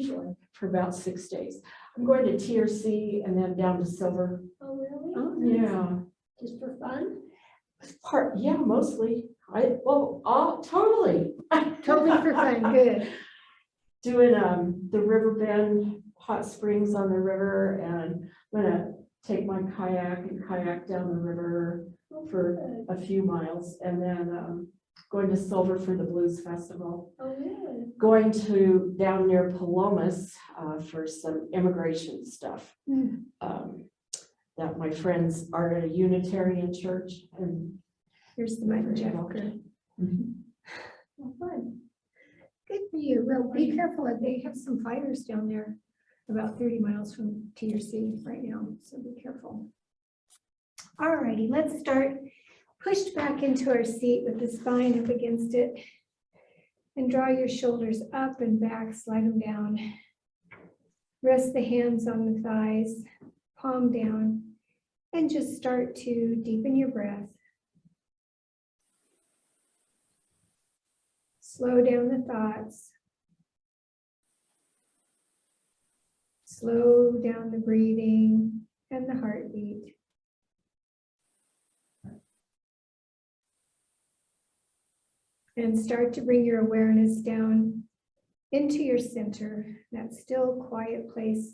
usually for about 6 days. I'm going to TRC and then down to Silver. Oh, really? Oh, yeah. Just for fun? Yeah, mostly. Totally. Totally for fun, good. Doing the river bend, hot springs on the river, and I'm gonna take my kayak and kayak down the river for a few miles, and then going to Silver for the Blues Festival. Oh, really? Going to down near Palomas for some immigration stuff. That my friends are at a Unitarian church, and Here's the mic, Jeff. Well, fun. Good for you. Well, be careful. They have some fires down there about 30 miles from TRC right now, so be careful. All righty, let's start. Pushed back into our seat with the spine up against it, and draw your shoulders up and back, slide them down. Rest the hands on the thighs, palm down, and just start to deepen your breath. Slow down the thoughts. Slow down the breathing and the heartbeat. And start to bring your awareness down into your center, that still quiet place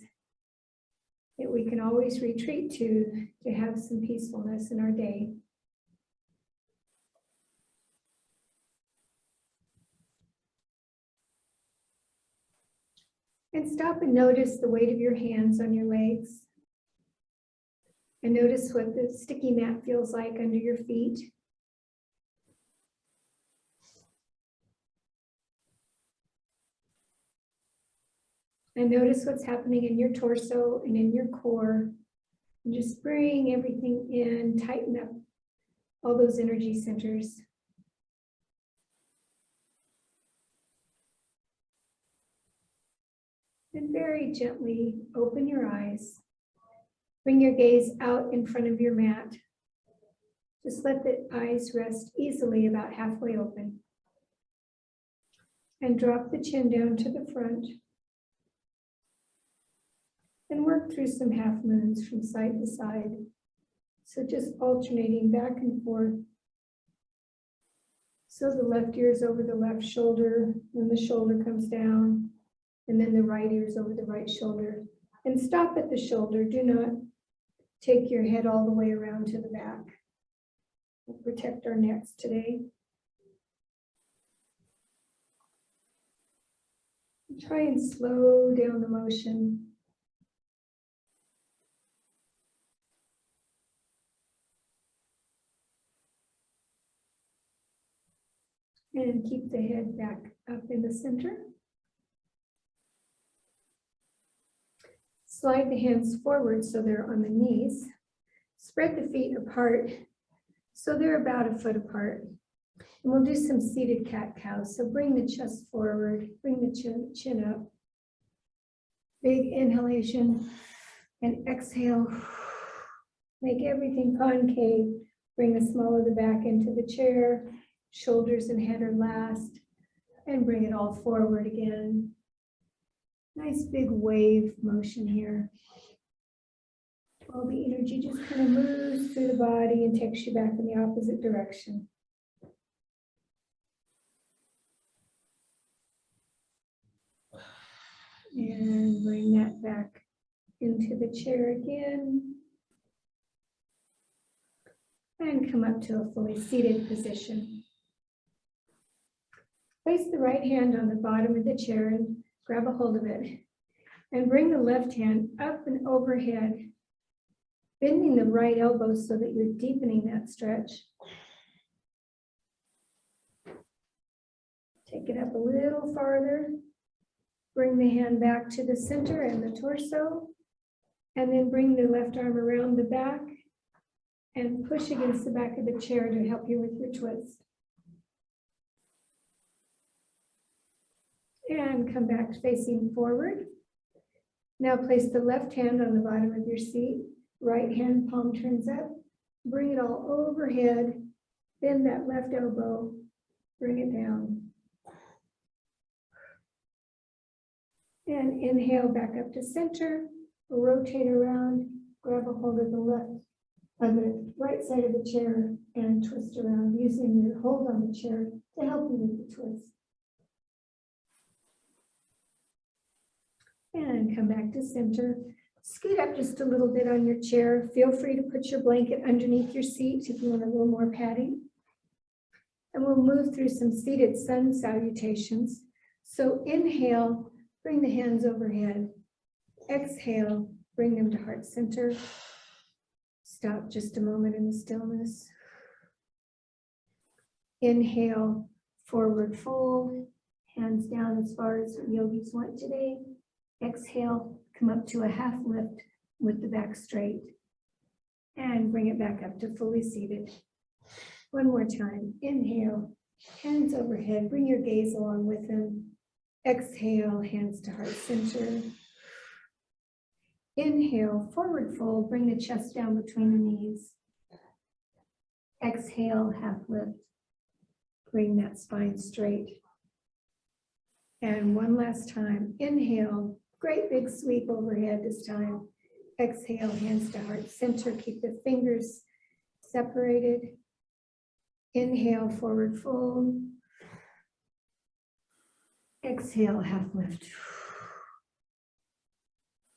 that we can always retreat to have some peacefulness in our day. And stop and notice the weight of your hands on your legs. And notice what the sticky mat feels like under your feet. And notice what's happening in your torso and in your core. And just bring everything in, tighten up all those energy centers. And very gently open your eyes. Bring your gaze out in front of your mat. Just let the eyes rest easily about halfway open. And drop the chin down to the front. And work through some half moons from side to side. So just alternating back and forth. So the left ear is over the left shoulder, and the shoulder comes down. And then the right ear is over the right shoulder. And stop at the shoulder. Do not take your head all the way around to the back. We'll protect our necks today. Try and slow down the motion. And keep the head back up in the center. Slide the hands forward so they're on the knees. Spread the feet apart so they're about a foot apart. And we'll do some seated cat-cow. So bring the chest forward, bring the chin up. Big inhalation and exhale. Make everything concave. Bring the small of the back into the chair. Shoulders and head are last. And bring it all forward again. Nice big wave motion here. All the energy just kind of moves through the body and takes you back in the opposite direction. And bring that back into the chair again. And come up to a fully seated position. Place the right hand on the bottom of the chair and grab a hold of it. And bring the left hand up and overhead, bending the right elbow so that you're deepening that stretch. Take it up a little farther. Bring the hand back to the center and the torso. And then bring the left arm around the back and push against the back of the chair to help you with your twist. And come back facing forward. Now place the left hand on the bottom of your seat. Right hand palm turns up. Bring it all overhead. Bend that left elbow. Bring it down. And inhale back up to center, rotate around, grab a hold of the right side of the chair and twist around using your hold on the chair to help you with the twist. And come back to center. Scoot up just a little bit on your chair. Feel free to put your blanket underneath your seat if you want a little more padding. And we'll move through some seated sun salutations. So inhale, bring the hands overhead. Exhale, bring them to heart center. Stop just a moment in the stillness. Inhale, forward fold, hands down as far as yogis want today. Exhale, come up to a half lift with the back straight. And bring it back up to fully seated. One more time. Inhale, hands overhead, bring your gaze along with them. Exhale, hands to heart center. Inhale, forward fold, bring the chest down between the knees. Exhale, half lift. Bring that spine straight. And one last time. Inhale, great big sweep overhead this time. Exhale, hands to heart center. Keep the fingers separated. Inhale, forward fold. Exhale, half lift.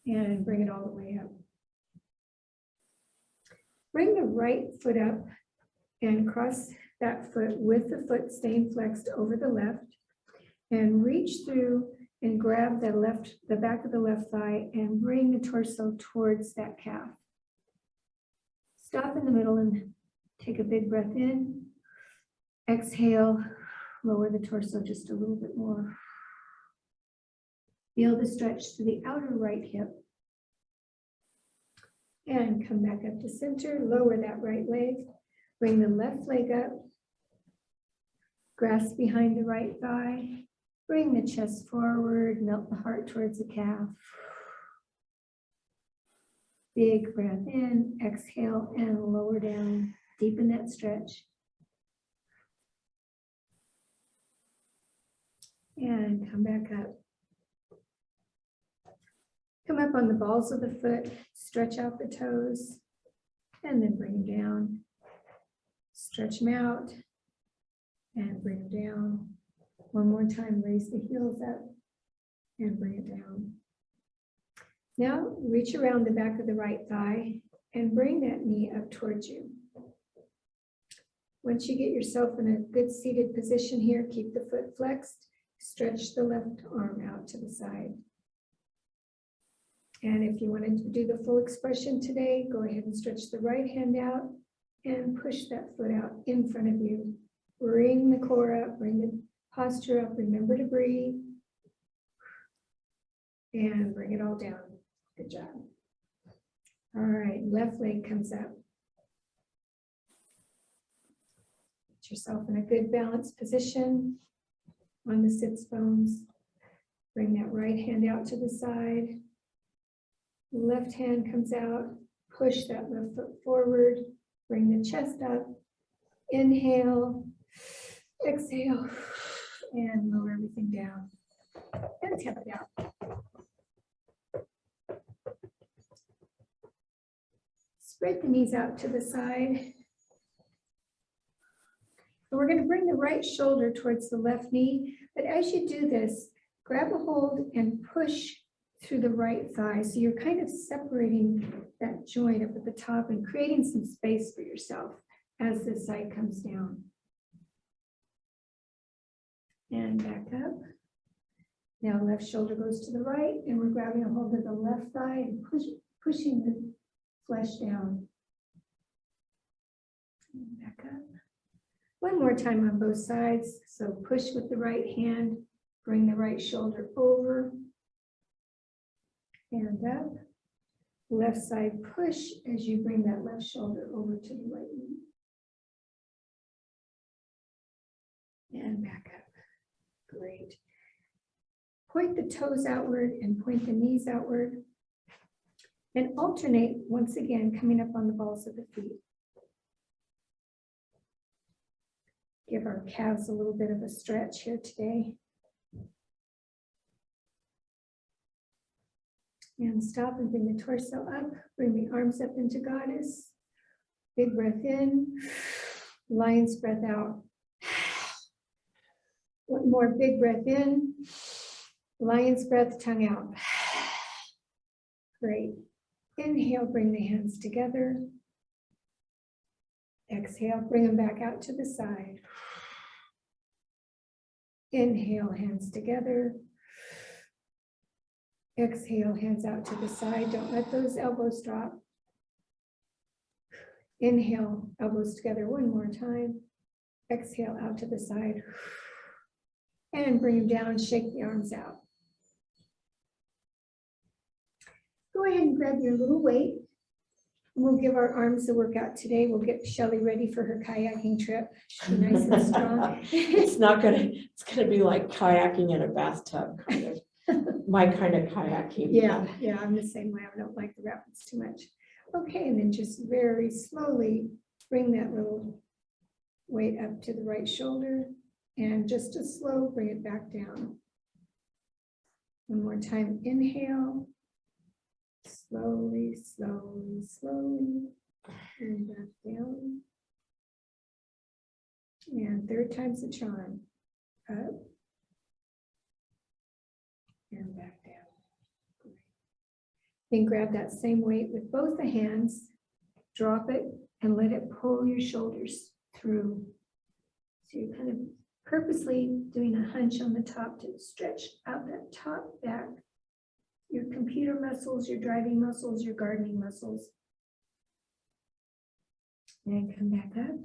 And bring it all the way up. Bring the right foot up and cross that foot with the foot staying flexed over the left. And reach through and grab the back of the left thigh and bring the torso towards that calf. Stop in the middle and take a big breath in. Exhale, lower the torso just a little bit more. Feel the stretch to the outer right hip. And come back up to center, lower that right leg. Bring the left leg up. Grasp behind the right thigh. Bring the chest forward, melt the heart towards the calf. Big breath in, exhale, and lower down. Deepen that stretch. And come back up. Come up on the balls of the foot, stretch out the toes, and then bring them down. Stretch them out, and bring them down. One more time, raise the heels up, and bring it down. Now, reach around the back of the right thigh, and bring that knee up towards you. Once you get yourself in a good seated position here, keep the foot flexed, stretch the left arm out to the side. And if you wanted to do the full expression today, go ahead and stretch the right hand out and push that foot out in front of you. Bring the core up, bring the posture up, remember to breathe. And bring it all down. Good job. All right, left leg comes up. Get yourself in a good balanced position on the sits bones. Bring that right hand out to the side. Left hand comes out, push that left foot forward, bring the chest up, inhale, exhale, and lower everything down, and tap it out. Spread the knees out to the side. And we're going to bring the right shoulder towards the left knee, but as you do this, grab a hold and push through the right thigh. So you're kind of separating that joint up at the top and creating some space for yourself as this side comes down. And back up. Now left shoulder goes to the right, and we're grabbing a hold of the left thigh and pushing the flesh down. And back up. One more time on both sides. So push with the right hand, bring the right shoulder over. And up. Left side push as you bring that left shoulder over to the right knee. And back up. Great. Point the toes outward and point the knees outward. And alternate once again, coming up on the balls of the feet. Give our calves a little bit of a stretch here today. And stop and bring the torso up. Bring the arms up into goddess. Big breath in. Lion's breath out. One more big breath in. Lion's breath, tongue out. Great. Inhale, bring the hands together. Exhale, bring them back out to the side. Inhale, hands together. Exhale, hands out to the side. Don't let those elbows drop. Inhale, elbows together one more time. Exhale, out to the side. And bring them down, shake the arms out. Go ahead and grab your little weight. We'll give our arms a workout today. We'll get Shelley ready for her kayaking trip. She'll be nice and strong. It's gonna be like kayaking in a bathtub, kind of. My kind of kayaking. Yeah, I'm the same way. I don't like the rapids too much. Okay, and then just very slowly bring that little weight up to the right shoulder and just a slow bring it back down. One more time, inhale. Slowly, slowly, slowly, and back down. And third time's a charm. Up. And back down. Great. Then grab that same weight with both the hands, drop it, and let it pull your shoulders through. So you're kind of purposely doing a hunch on the top to stretch out that top back. Your computer muscles, your driving muscles, your gardening muscles. And come back up.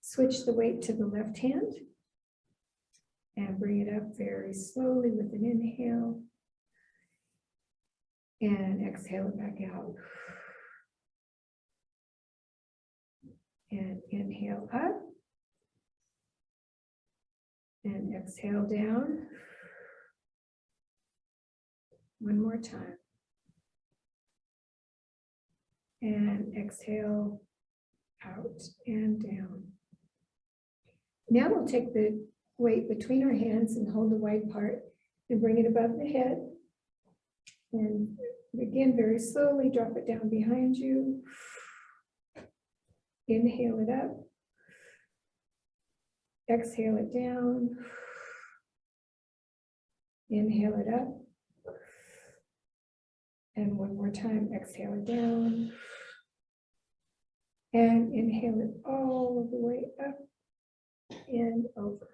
Switch the weight to the left hand. And bring it up very slowly with an inhale. And exhale it back out. And inhale up. And exhale down. One more time. And exhale out and down. Now we'll take the weight between our hands and hold the wide part and bring it above the head. And again, very slowly drop it down behind you. Inhale it up. Exhale it down. Inhale it up. And one more time, exhale it down. And inhale it all the way up and over.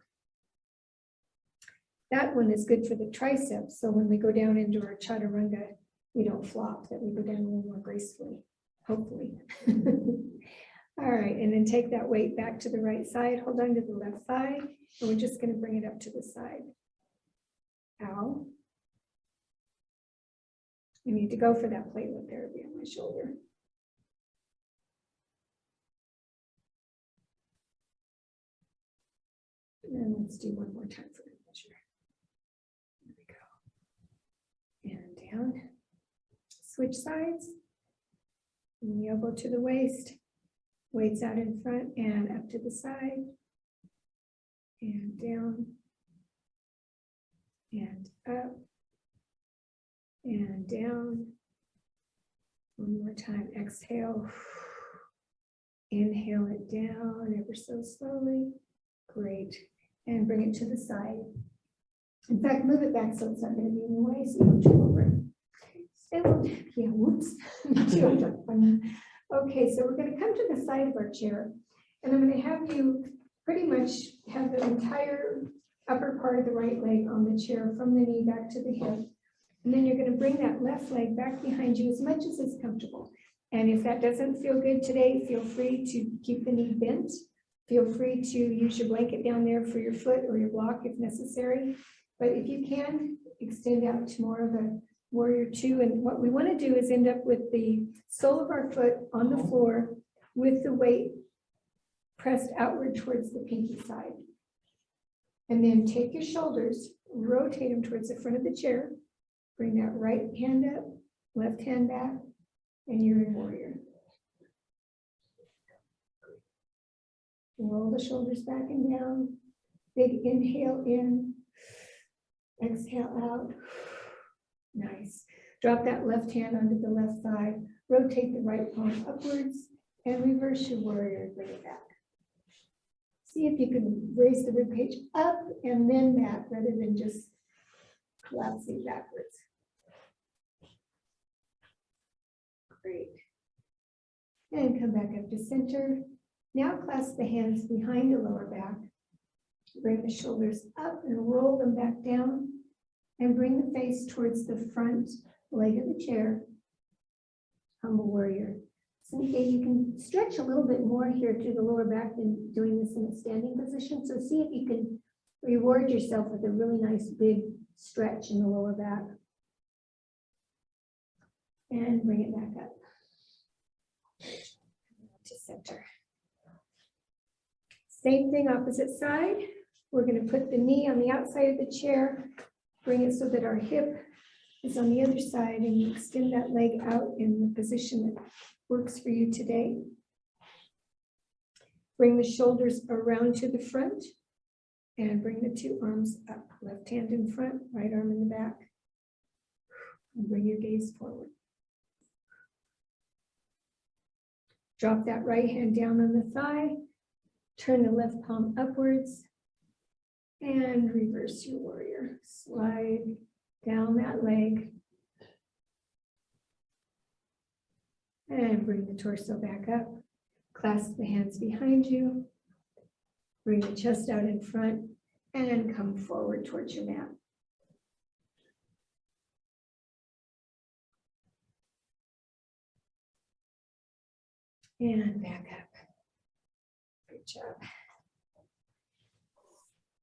That one is good for the triceps. So when we go down into our chaturanga, we don't flop, that we go down a little more gracefully, hopefully. All right, and then take that weight back to the right side, hold on to the left thigh, and we're just going to bring it up to the side. Ow. I need to go for that platelet therapy on my shoulder. And let's do one more time for the measure. There we go. And down. Switch sides. And the elbow to the waist. Weights out in front and up to the side. And down. And up. And down. One more time. Exhale. Inhale it down ever so slowly. Great. And bring it to the side. In fact, move it back so it's not going to be in the way, so you don't trip over it. Yeah, whoops. Okay, so we're going to come to the side of our chair, and I'm going to have you pretty much have the entire upper part of the right leg on the chair from the knee back to the hip. And then you're going to bring that left leg back behind you as much as is comfortable. And if that doesn't feel good today, feel free to keep the knee bent. Feel free to use your blanket down there for your foot or your block if necessary. But if you can, extend out to more of a warrior two. And what we want to do is end up with the sole of our foot on the floor with the weight pressed outward towards the pinky side. And then take your shoulders, rotate them towards the front of the chair. Bring that right hand up, left hand back, and you're in warrior. Roll the shoulders back and down. Big inhale in, exhale out. Nice. Drop that left hand onto the left thigh, rotate the right palm upwards, and reverse your warrior and bring it back. See if you can raise the rib cage up and then back rather than just collapsing backwards. Great. And come back up to center. Now clasp the hands behind the lower back. Bring the shoulders up and roll them back down. And bring the face towards the front leg of the chair. Humble warrior. So again, you can stretch a little bit more here through the lower back than doing this in a standing position. So see if you can reward yourself with a really nice big stretch in the lower back. And bring it back up to center. Same thing, opposite side. We're going to put the knee on the outside of the chair, bring it so that our hip is on the other side, and you extend that leg out in the position that works for you today. Bring the shoulders around to the front and bring the two arms up. Left hand in front, right arm in the back. And bring your gaze forward. Drop that right hand down on the thigh. Turn the left palm upwards and reverse your warrior. Slide down that leg and bring the torso back up. Clasp the hands behind you. Bring the chest out in front and come forward towards your mat. And back up. Good job.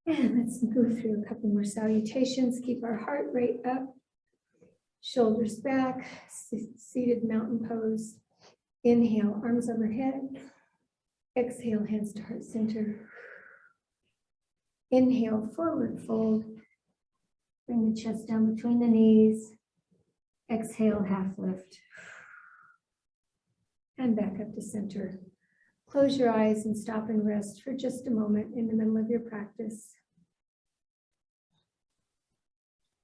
And let's go through a couple more salutations. Keep our heart rate up. Shoulders back. Seated mountain pose. Inhale, arms overhead. Exhale, hands to heart center. Inhale, forward fold. Bring the chest down between the knees. Exhale, half lift. And back up to center. Close your eyes and stop and rest for just a moment in the middle of your practice.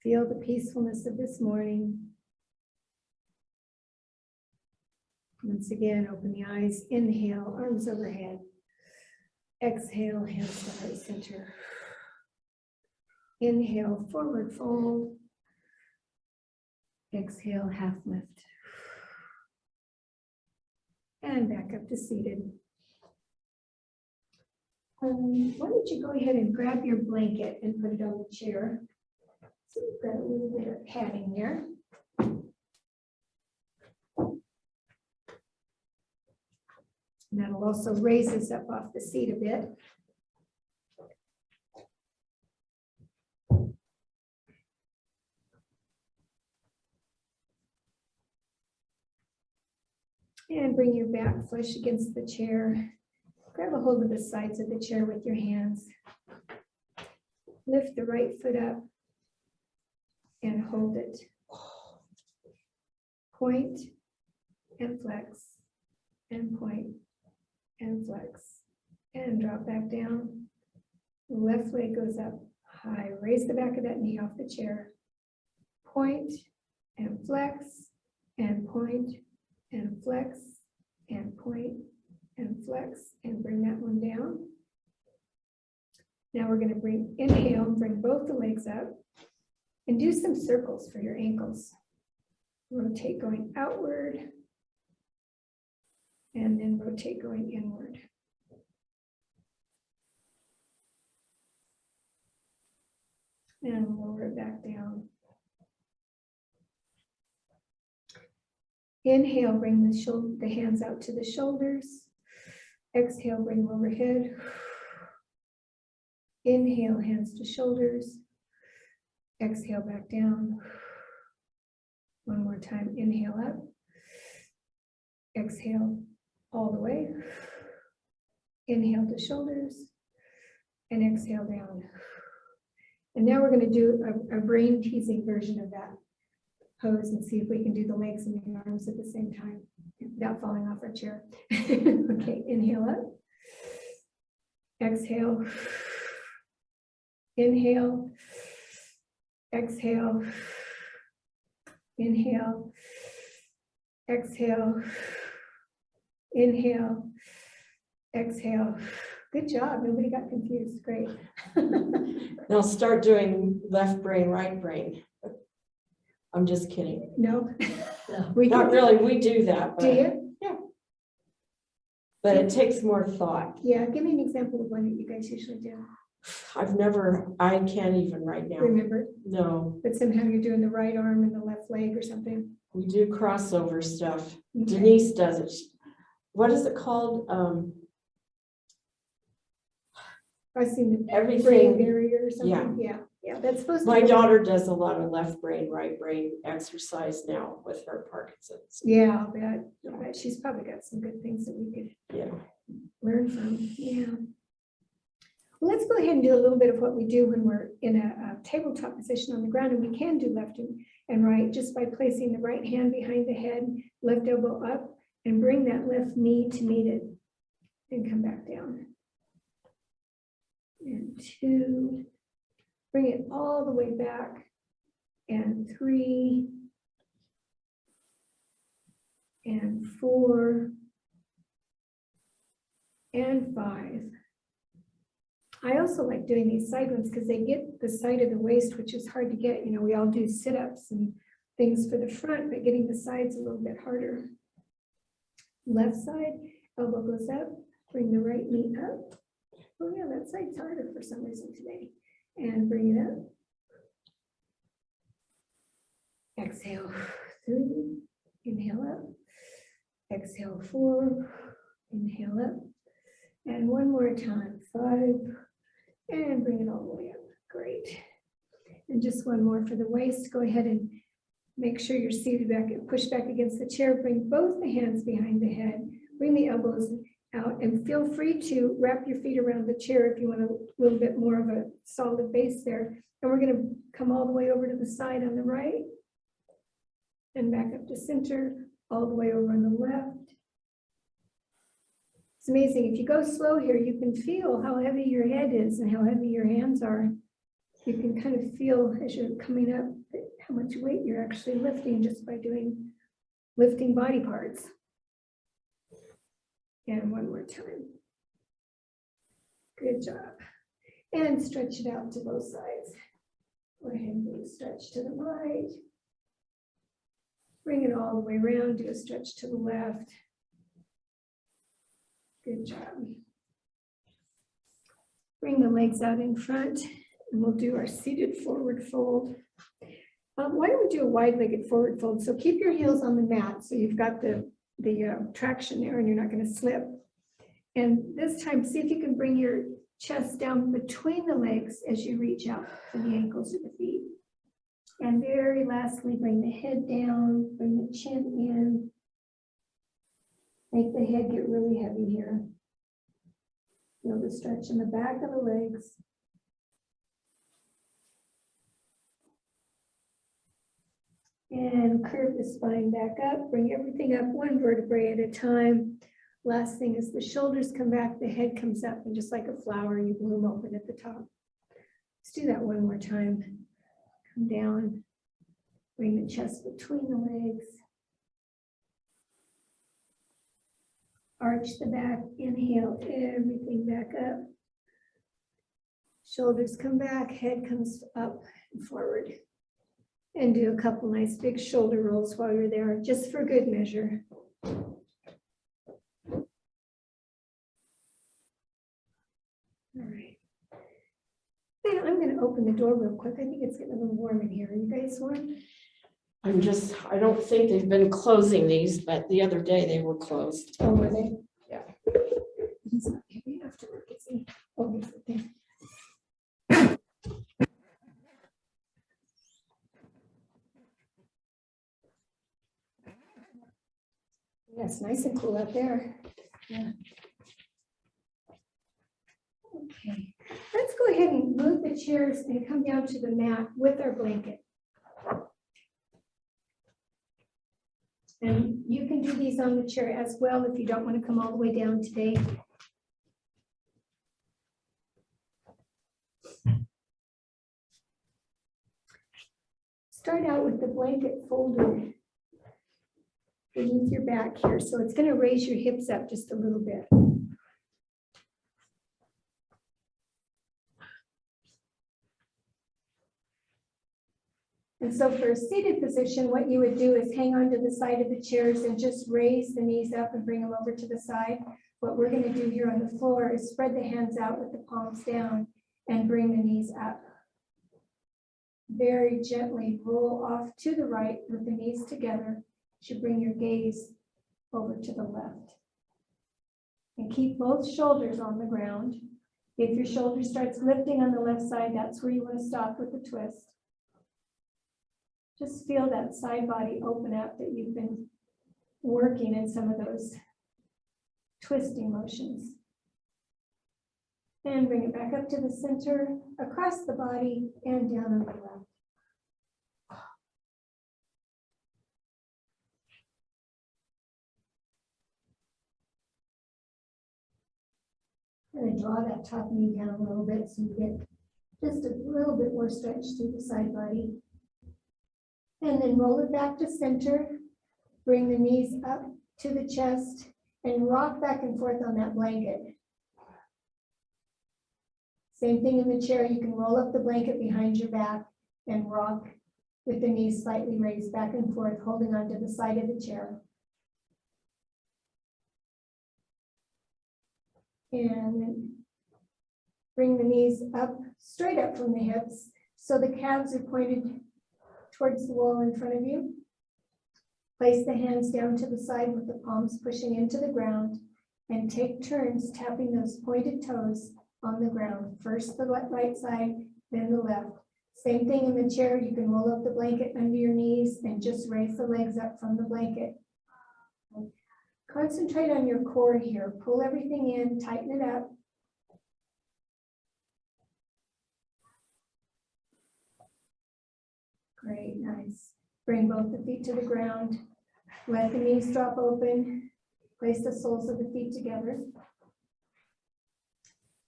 Feel the peacefulness of this morning. Once again, open the eyes. Inhale, arms overhead. Exhale, hands to heart center. Inhale, forward fold. Exhale, half lift. And back up to seated. Why don't you go ahead and grab your blanket and put it on the chair. So we've got a little bit of padding there. And that'll also raise us up off the seat a bit. And bring your back flush against the chair. Grab a hold of the sides of the chair with your hands. Lift the right foot up and hold it. Point and flex and point and flex and drop back down. Left leg goes up high. Raise the back of that knee off the chair. Point and flex and point and flex and point and flex and bring that one down. Now we're going to inhale, bring both the legs up and do some circles for your ankles. Rotate going outward and then rotate going inward. And lower it back down. Inhale, bring the hands out to the shoulders. Exhale, bring them overhead. Inhale, hands to shoulders. Exhale, back down. One more time, inhale up. Exhale all the way. Inhale to shoulders. And exhale down. And now we're going to do a brain teasing version of that pose and see if we can do the legs and the arms at the same time without falling off our chair. Okay, inhale up. Exhale. Inhale. Exhale. inhale, exhale, inhale, exhale. Good job. Nobody got confused. Great. Now start doing left brain, right brain. I'm just kidding. No. No, We not can- really. We do that, Do but, you? but it takes more thought. Yeah. Give me an example of one that you guys usually do. I can't even right now. Remember, No, but somehow you're doing the right arm and the left leg or something. we do crossover stuff. Okay. Denise does it. What is it called? I've seen the brain Everything. barrier or something. Yeah. That's supposed to My be- daughter does a lot of left brain, right brain exercise now with her Parkinson's. Yeah, I bet she's probably got some good things that we could Yeah. learn from. Yeah. Well, let's go ahead and do a little bit of what we do when we're in a tabletop position on the ground, and we can do left and right just by placing the right hand behind the head, left elbow up, and bring that left knee to meet it, and come back down. And 2, bring it all the way back, and 3, and 4, and 5. I also like doing these side ones because they get the side of the waist, which is hard to get. You know, we all do sit-ups and things for the front, but getting the sides a little bit harder. Left side, elbow goes up, bring the right knee up. Oh yeah, that side's harder for some reason today. And bring it up. Exhale 3, inhale up. Exhale 4, inhale up. And one more time, 5, and bring it all the way up. Great. And just one more for the waist. Go ahead and make sure you're seated back and push back against the chair. Bring both the hands behind the head. Bring the elbows out, and feel free to wrap your feet around the chair if you want a little bit more of a solid base there. And we're going to come all the way over to the side on the right and back up to center, all the way over on the left. It's amazing. If you go slow here, you can feel how heavy your head is and how heavy your hands are. You can kind of feel as you're coming up how much weight you're actually lifting just by lifting body parts. And one more time. Good job. And stretch it out to both sides. Go ahead and do a stretch to the right. Bring it all the way around. Do a stretch to the left. Good job. Bring the legs out in front, and we'll do our seated forward fold. Why don't we do a wide-legged forward fold? So keep your heels on the mat, so you've got the traction there, and you're not going to slip. And this time, see if you can bring your chest down between the legs as you reach out for the ankles or the feet. And very lastly, bring the head down, bring the chin in. Make the head get really heavy here. Feel the stretch in the back of the legs. And curve the spine back up. Bring everything up one vertebrae at a time. Last thing is the shoulders come back, the head comes up, and just like a flower, you bloom open at the top. Let's do that one more time. Come down. Bring the chest between the legs. Arch the back, inhale everything back up. Shoulders come back, head comes up and forward. And do a couple nice big shoulder rolls while you're there, just for good measure. All right. And I'm going to open the door real quick. I think it's getting a little warm in here. Are you guys warm? I don't think they've been closing these, but the other day they were closed. Oh, were they? Yeah. It's not heavy enough to work, is it? Oh, here's the thing. Yeah, it's nice and cool out there. Yeah. Okay, let's go ahead and move the chairs and come down to the mat with our blanket. And you can do these on the chair as well if you don't want to come all the way down today. Start out with with the blanket folded beneath your back here. So it's going to raise your hips up just a little bit. And so for a seated position, what you would do is hang onto the side of the chairs and just raise the knees up and bring them over to the side. What we're going to do here on the floor is spread the hands out with the palms down and bring the knees up. Very gently roll off to the right with the knees together. You should bring your gaze over to the left. And keep both shoulders on the ground. If your shoulder starts lifting on the left side, that's where you want to stop with the twist. Just feel that side body open up that you've been working in some of those twisting motions. And bring it back up to the center, across the body, and down on the left. I'm going to draw that top knee down a little bit so you get just a little bit more stretch through the side body. And then roll it back to center. Bring the knees up to the chest and rock back and forth on that blanket. Same thing in the chair. You can roll up the blanket behind your back and rock with the knees slightly raised back and forth, holding onto the side of the chair. And bring the knees up, straight up from the hips, so the calves are pointed towards the wall in front of you. Place the hands down to the side with the palms pushing into the ground, and take turns tapping those pointed toes on the ground. First the right side, then the left. Same thing in the chair. You can roll up the blanket under your knees and just raise the legs up from the blanket. Concentrate on your core here. Pull everything in, tighten it up. Great, nice. Bring both the feet to the ground. Let the knees drop open. Place the soles of the feet together.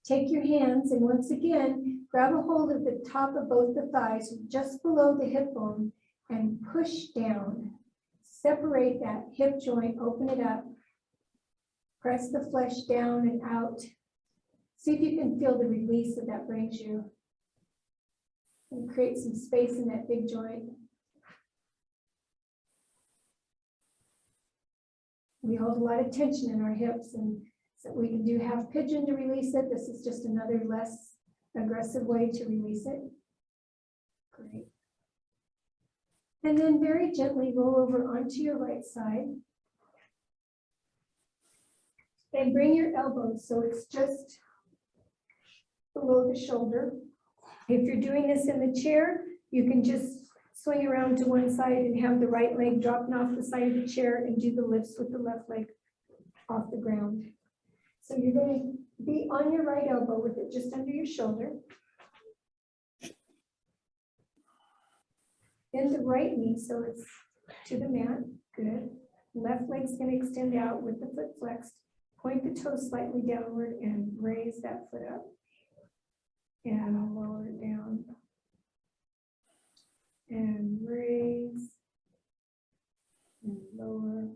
Take your hands and once again, grab a hold of the top of both the thighs, just below the hip bone, and push down. Separate that hip joint, open it up. Press the flesh down and out. See if you can feel the release that brings you. And create some space in that big joint. We hold a lot of tension in our hips, and so we can do half pigeon to release it. This is just another less aggressive way to release it. Great. And then very gently roll over onto your right side. And bring your elbows so it's just below the shoulder. If you're doing this in the chair, you can just swing around to one side and have the right leg dropping off the side of the chair and do the lifts with the left leg off the ground. So you're going to be on your right elbow with it just under your shoulder. Bend the right knee so it's to the mat. Good. Left leg's going to extend out with the foot flexed. Point the toes slightly downward and raise that foot up. And lower it down. And raise. And lower.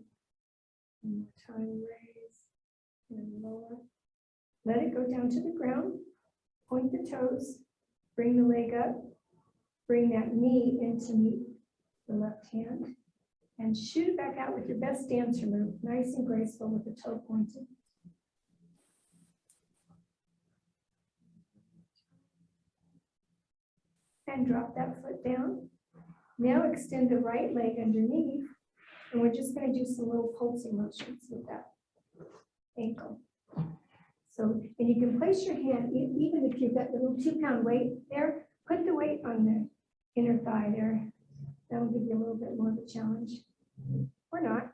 One more time, raise. And lower. Let it go down to the ground. Point the toes. Bring the leg up. Bring that knee in to meet the left hand. And shoot it back out with your best dancer move. Nice and graceful with the toe pointed. And drop that foot down. Now extend the right leg underneath. And we're just going to do some little pulsing motions with that ankle. So, and you can place your hand, even if you've got the little 2-pound weight there, put the weight on the inner thigh there. That'll give you a little bit more of a challenge. Or not.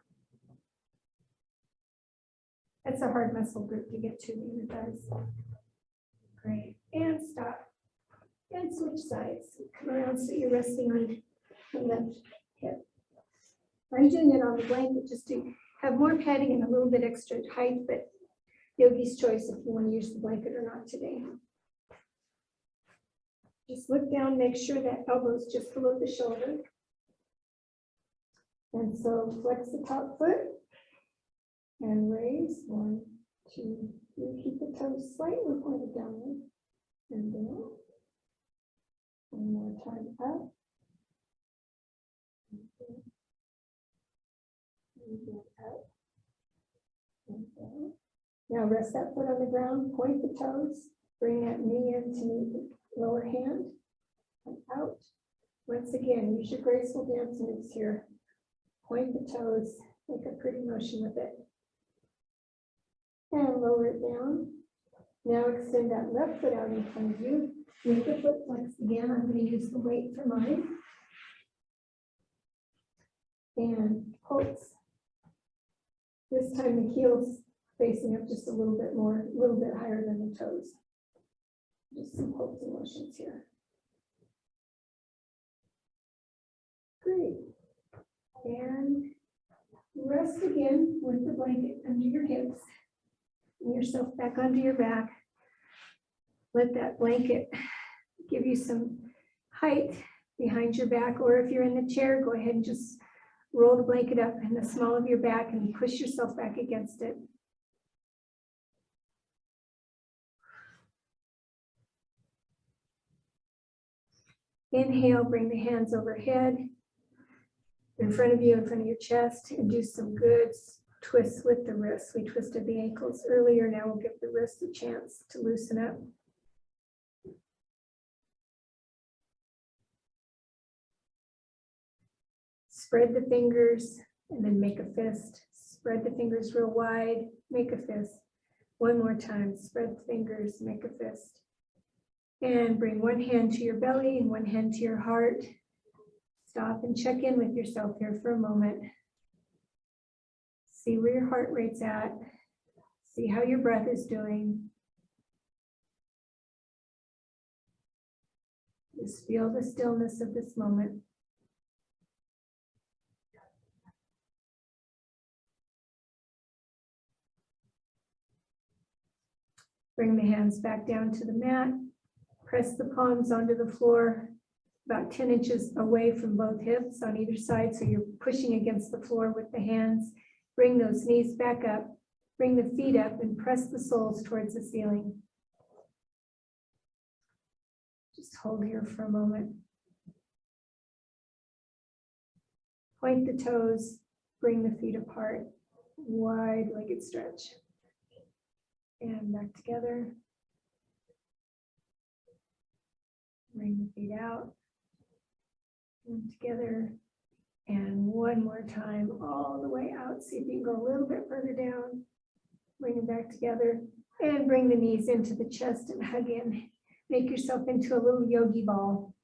That's a hard muscle group to get to, the inner thighs. Great. And stop. And switch sides. Come around so you're resting on the left hip. I'm doing it on the blanket just to have more padding and a little bit extra height, but yogi's choice if you want to use the blanket or not today. Just look down, make sure that elbow is just below the shoulder. And so flex the top foot and raise. 1, 2, 3. Keep the toes slightly pointed downward and down. One more time up. And then up and down. Now rest that foot on the ground, point the toes, bring that knee in to meet the lower hand, and out. Once again, use your graceful dance moves here. Point the toes, make a pretty motion with it. And lower it down. Now extend that left foot out in front of you. Make the foot flex again. I'm going to use the weight for mine. And pulse. This time the heels facing up just a little bit more, a little bit higher than the toes. Just some pulsing motions here. Great. And rest again with the blanket under your hips. Bring yourself back onto your back. Let that blanket give you some height behind your back, or if you're in the chair, go ahead and just roll the blanket up in the small of your back and push yourself back against it. Inhale, bring the hands overhead, in front of you, in front of your chest, and do some good twists with the wrists. We twisted the ankles earlier. Now we'll give the wrists a chance to loosen up. Spread the fingers and then make a fist. Spread the fingers real wide, make a fist. One more time, spread the fingers, make a fist. And bring one hand to your belly and one hand to your heart. Stop and check in with yourself here for a moment. See where your heart rate's at. See how your breath is doing. Just feel the stillness of this moment. Bring the hands back down to the mat. Press the palms onto the floor, about 10 inches away from both hips on either side, so you're pushing against the floor with the hands. Bring those knees back up. Bring the feet up and press the soles towards the ceiling. Just hold here for a moment. Point the toes. Bring the feet apart. Wide-legged stretch. And back together. Bring the feet out. And together. And one more time, all the way out. See if you can go a little bit further down. Bring them back together. And bring the knees into the chest and hug in. Make yourself into a little yogi ball.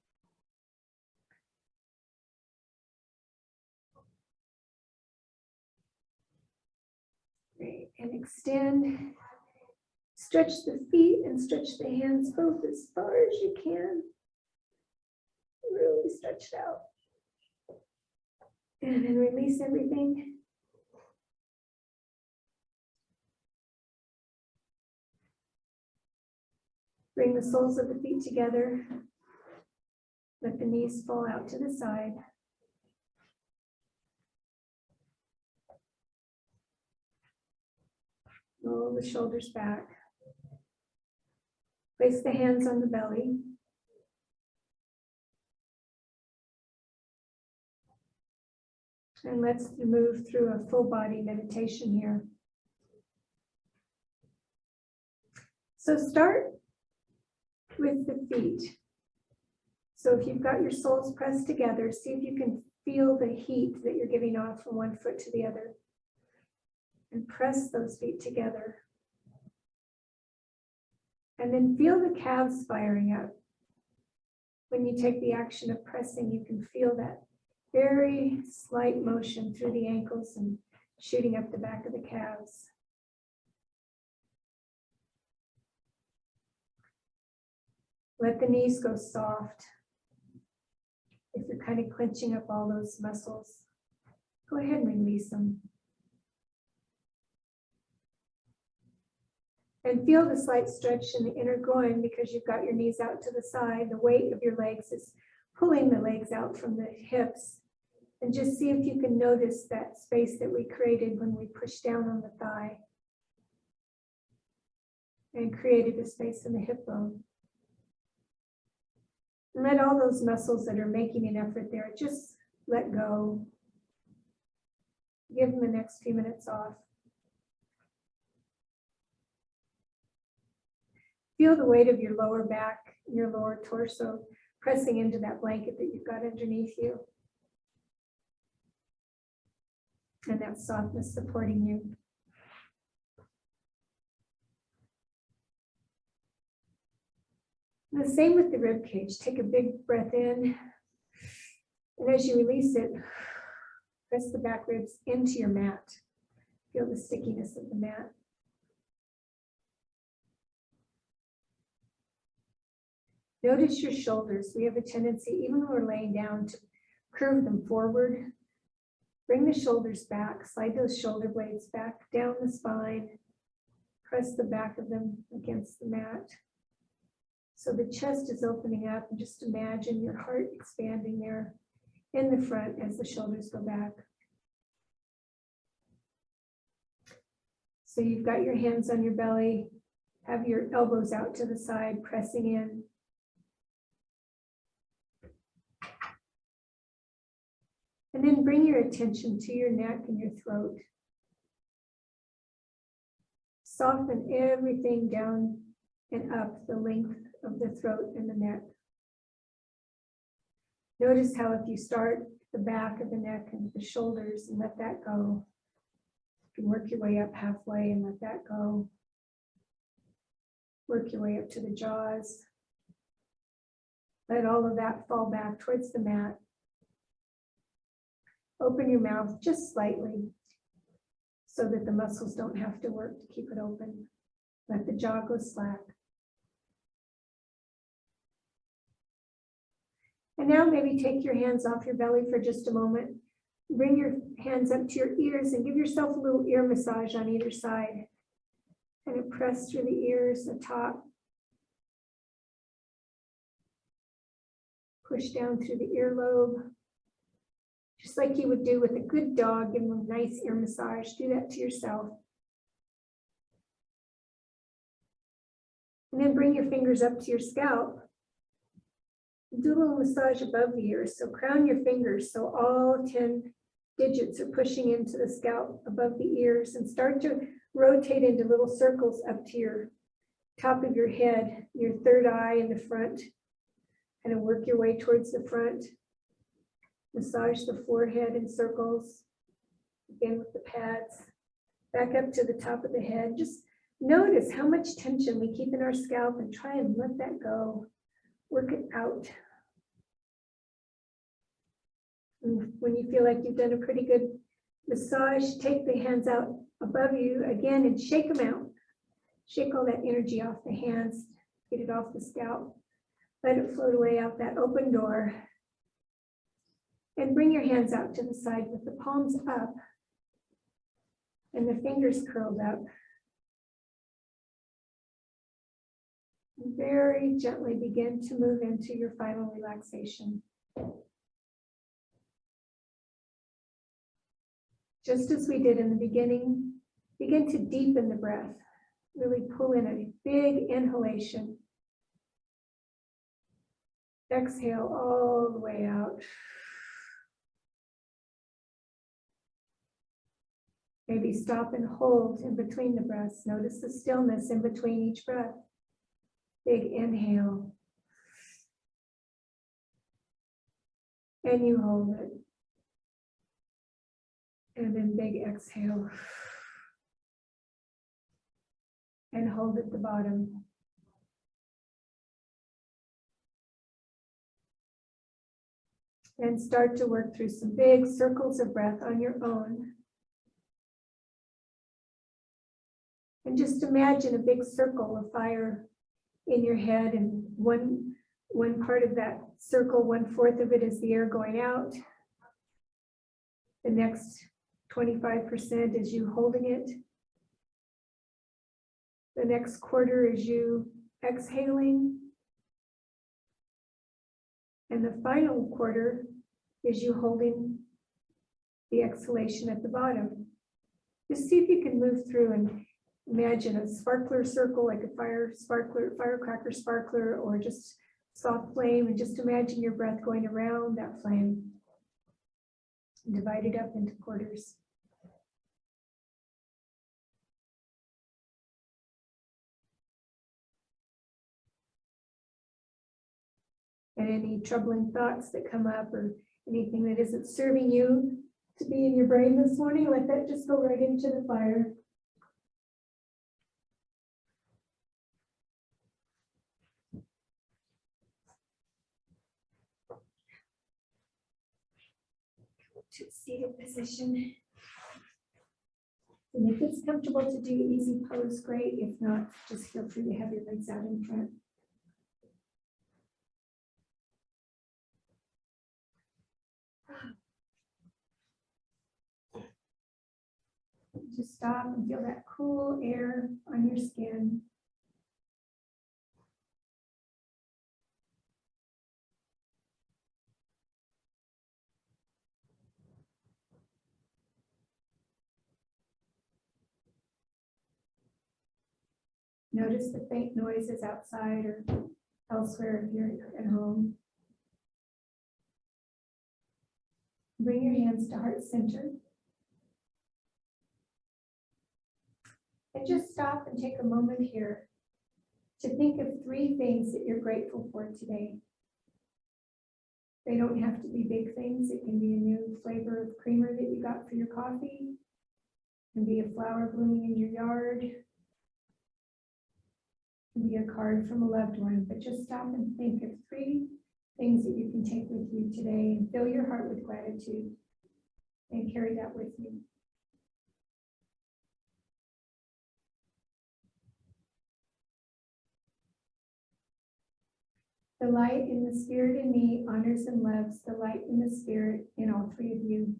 Great. And extend. Stretch the feet and stretch the hands both as far as you can. Really stretch it out. And then release everything. Bring the soles of the feet together. Let the knees fall out to the side. Roll the shoulders back. Place the hands on the belly. And let's move through a full body meditation here. So start with the feet. So if you've got your soles pressed together, see if you can feel the heat that you're giving off from one foot to the other. And press those feet together. And then feel the calves firing up. When you take the action of pressing, you can feel that very slight motion through the ankles and shooting up the back of the calves. Let the knees go soft. If you're kind of clenching up all those muscles, go ahead and release them. And feel the slight stretch in the inner groin because you've got your knees out to the side. The weight of your legs is pulling the legs out from the hips. And just see if you can notice that space that we created when we pushed down on the thigh and created a space in the hip bone. And let all those muscles that are making an effort there, just let go. Give them the next few minutes off. Feel the weight of your lower back, your lower torso, pressing into that blanket that you've got underneath you. And that softness supporting you. And the same with the rib cage. Take a big breath in. And as you release it, press the back ribs into your mat. Feel the stickiness of the mat. Notice your shoulders. We have a tendency, even when we're laying down, to curve them forward. Bring the shoulders back. Slide those shoulder blades back down the spine. Press the back of them against the mat. So the chest is opening up, and just imagine your heart expanding there in the front as the shoulders go back. So you've got your hands on your belly, have your elbows out to the side, pressing in. And then bring your attention to your neck and your throat. Soften everything down and up the length of the throat and the neck. Notice how if you start at the back of the neck and the shoulders and let that go, you can work your way up halfway and let that go. Work your way up to the jaws. Let all of that fall back towards the mat. Open your mouth just slightly so that the muscles don't have to work to keep it open. Let the jaw go slack. And now maybe take your hands off your belly for just a moment. Bring your hands up to your ears and give yourself a little ear massage on either side. And press through the ears, the top. Push down through the earlobe. Just like you would do with a good dog, give them a nice ear massage. Do that to yourself. And then bring your fingers up to your scalp. Do a little massage above the ears. So crown your fingers so all 10 digits are pushing into the scalp above the ears, and start to rotate into little circles up to your top of your head, your third eye in the front, and work your way towards the front. Massage the forehead in circles, again with the pads, back up to the top of the head. Just notice how much tension we keep in our scalp and try and let that go. Work it out. And when you feel like you've done a pretty good massage, take the hands out above you again and shake them out. Shake all that energy off the hands, get it off the scalp. Let it float away out that open door. And bring your hands out to the side with the palms up and the fingers curled up. And very gently begin to move into your final relaxation. Just as we did in the beginning, begin to deepen the breath. Really pull in a big inhalation. Exhale all the way out. Maybe stop and hold in between the breaths. Notice the stillness in between each breath. Big inhale. And you hold it. And then big exhale. And hold at the bottom. And start to work through some big circles of breath on your own. And just imagine a big circle of fire in your head, and one part of that circle, 1/4 of it is the air going out. The next 25% is you holding it. The next quarter is you exhaling. And the final quarter is you holding the exhalation at the bottom. Just see if you can move through and imagine a sparkler circle, like a firecracker sparkler, or just soft flame, and just imagine your breath going around that flame. Divide it up into quarters. And any troubling thoughts that come up or anything that isn't serving you to be in your brain this morning, let that just go right into the fire. To seated position. And if it's comfortable to do easy pose, great. If not, just feel free to have your legs out in front. Just stop and feel that cool air on your skin. Notice the faint noises outside or elsewhere if you're at home. Bring your hands to heart center. And just stop and take a moment here to think of 3 things that you're grateful for today. They don't have to be big things. It can be a new flavor of creamer that you got for your coffee. It can be a flower blooming in your yard. It can be a card from a loved one, but just stop and think of 3 things that you can take with you today and fill your heart with gratitude and carry that with you. The light in the spirit in me honors and loves the light in the spirit in all 3 of you.